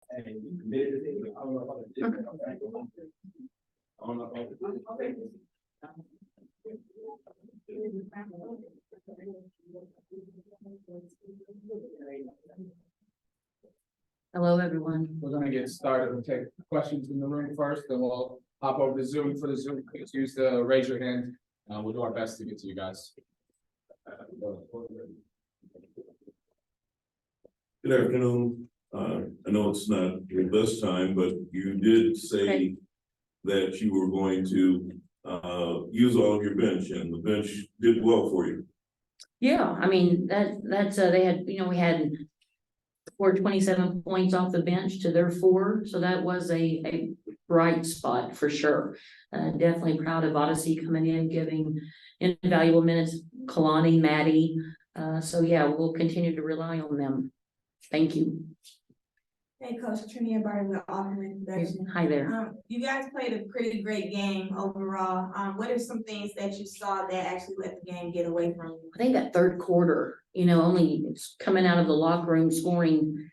Hello, everyone. We're going to get started. We'll take questions in the room first, then we'll hop over to Zoom. For the Zoom, please use the raise your hand. We'll do our best to get to you guys. Good afternoon. I know it's not your best time, but you did say that you were going to use all of your bench, and the bench did well for you. Yeah, I mean, that's they had, we had 27 points off the bench to their 4, so that was a bright spot for sure. Definitely proud of Odyssey coming in, giving invaluable minutes, Kalani, Maddie. So yeah, we'll continue to rely on them. Thank you. Hey, Coach Trini Barton with Offering Production. Hi there. You guys played a pretty great game overall. What are some things that you saw that actually let the game get away from you? I think that third quarter, only coming out of the locker room scoring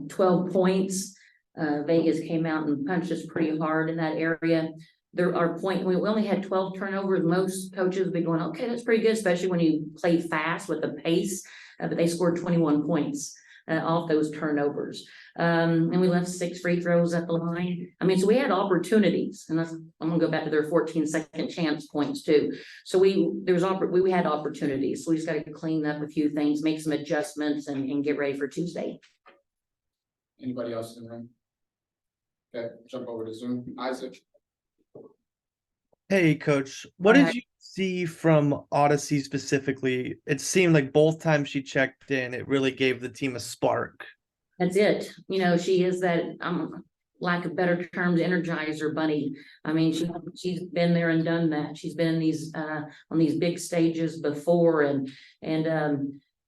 12 points. Vegas came out and punched us pretty hard in that area. We only had 12 turnovers. Most coaches would be going, okay, that's pretty good, especially when you play fast with the pace. But they scored 21 points off those turnovers. And we left 6 free throws at the line. I mean, so we had opportunities, and I'm gonna go back to their 14 second chance points too. So we had opportunities. So we just got to clean up a few things, make some adjustments, and get ready for Tuesday. Anybody else in the room? Okay, jump over to Zoom. Isaac. Hey, Coach. What did you see from Odyssey specifically? It seemed like both times she checked in, it really gave the team a spark. That's it. She is that, lack of better terms, energizer bunny. I mean, she's been there and done that. She's been in these on these big stages before, and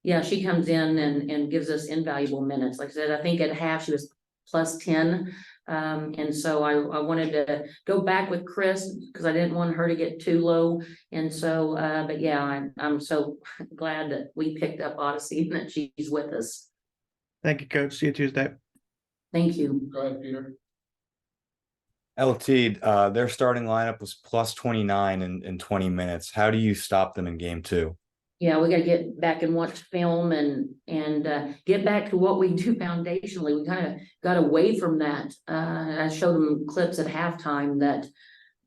yeah, she comes in and gives us invaluable minutes. Like I said, I think at half she was plus 10. And so I wanted to go back with Chris because I didn't want her to get too low. And so, but yeah, I'm so glad that we picked up Odyssey and that she's with us. Thank you, Coach. See you Tuesday. Thank you. Go ahead, Peter. LT, their starting lineup was plus 29 in 20 minutes. How do you stop them in game 2? Yeah, we got to get back and watch film and get back to what we do foundationally. We kind of got away from that. I showed them clips at halftime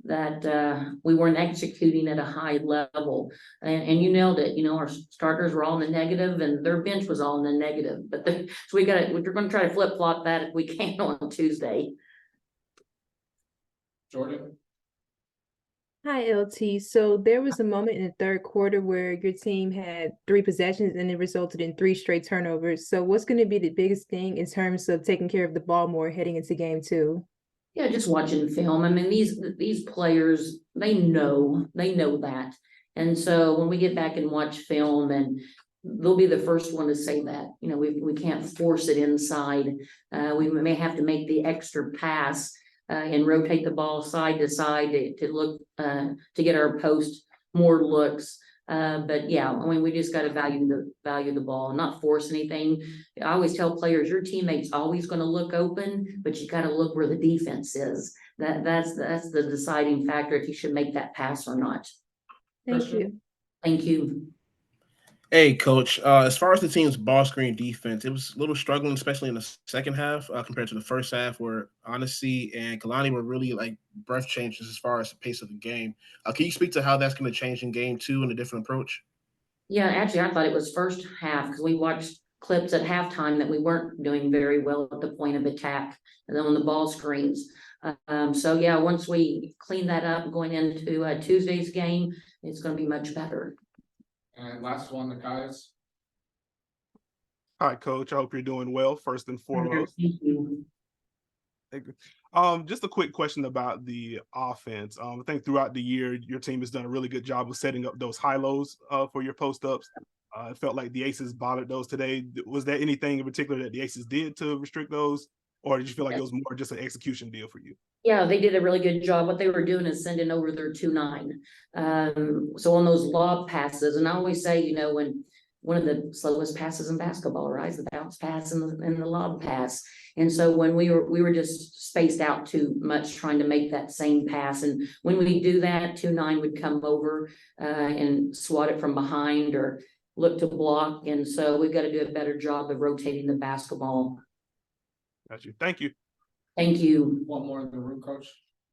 that we weren't executing at a high level, and you nailed it. Our starters were all in the negative, and their bench was all in the negative. But so we're going to try to flip flop that if we can on Tuesday. Jordan. Hi, LT. So there was a moment in the third quarter where your team had 3 possessions and it resulted in 3 straight turnovers. So what's going to be the biggest thing in terms of taking care of the ball more heading into game 2? Yeah, just watching film. I mean, these players, they know that. And so when we get back and watch film, and they'll be the first one to say that, we can't force it inside. We may have to make the extra pass and rotate the ball side to side to look to get our post more looks. But yeah, I mean, we just got to value the ball and not force anything. I always tell players, your teammate's always going to look open, but you got to look where the defense is. That's the deciding factor if you should make that pass or not. Thank you. Thank you. Hey, Coach. As far as the team's ball screen defense, it was a little struggling, especially in the second half compared to the first half, where Odyssey and Kalani were really like breath changes as far as the pace of the game. Can you speak to how that's going to change in game 2 and a different approach? Yeah, actually, I thought it was first half because we watched clips at halftime that we weren't doing very well at the point of attack and then on the ball screens. So yeah, once we clean that up going into Tuesday's game, it's going to be much better. And last one, the guys. Hi, Coach. I hope you're doing well, first and foremost. Thank you. Just a quick question about the offense. I think throughout the year, your team has done a really good job of setting up those high-lows for your post-ups. It felt like the Aces bothered those today. Was there anything in particular that the Aces did to restrict those, or did you feel like it was more just an execution deal for you? Yeah, they did a really good job. What they were doing is sending over their 2-9. So on those lob passes, and I always say, when one of the slowest passes in basketball, right? The bounce pass and the lob pass. And so when we were just spaced out too much trying to make that same pass. And when we do that, 2-9 would come over and swat it from behind or look to block. And so we've got to do a better job of rotating the basketball. Got you. Thank you. Thank you. One more in the room, coach.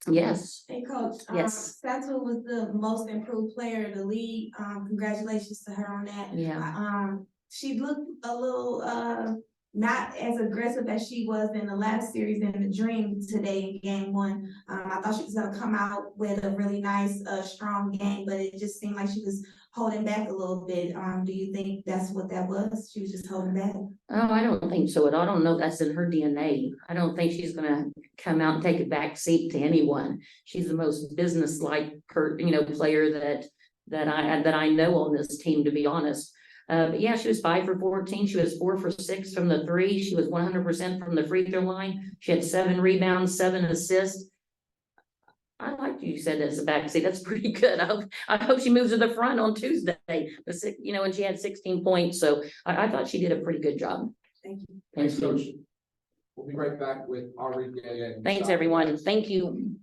Yes. Hey, Coach. Yes. Sato was the most improved player of the league. Congratulations to her on that. Yeah. She looked a little not as aggressive as she was in the last series in the Dream today in game 1. I thought she was gonna come out with a really nice, strong game, but it just seemed like she was holding back a little bit. Do you think that's what that was? She was just holding back? Oh, I don't think so at all. I don't know if that's in her DNA. I don't think she's gonna come out and take a back seat to anyone. She's the most business-like, player that I know on this team, to be honest. But yeah, she was 5 for 14. She was 4 for 6 from the 3. She was 100% from the free throw line. She had 7 rebounds, 7 assists. I like you said as a backseat. That's pretty good. I hope she moves to the front on Tuesday. And she had 16 points. So I thought she did a pretty good job. Thank you. Thanks, coach. We'll be right back with Ari. Thanks, everyone. Thank you.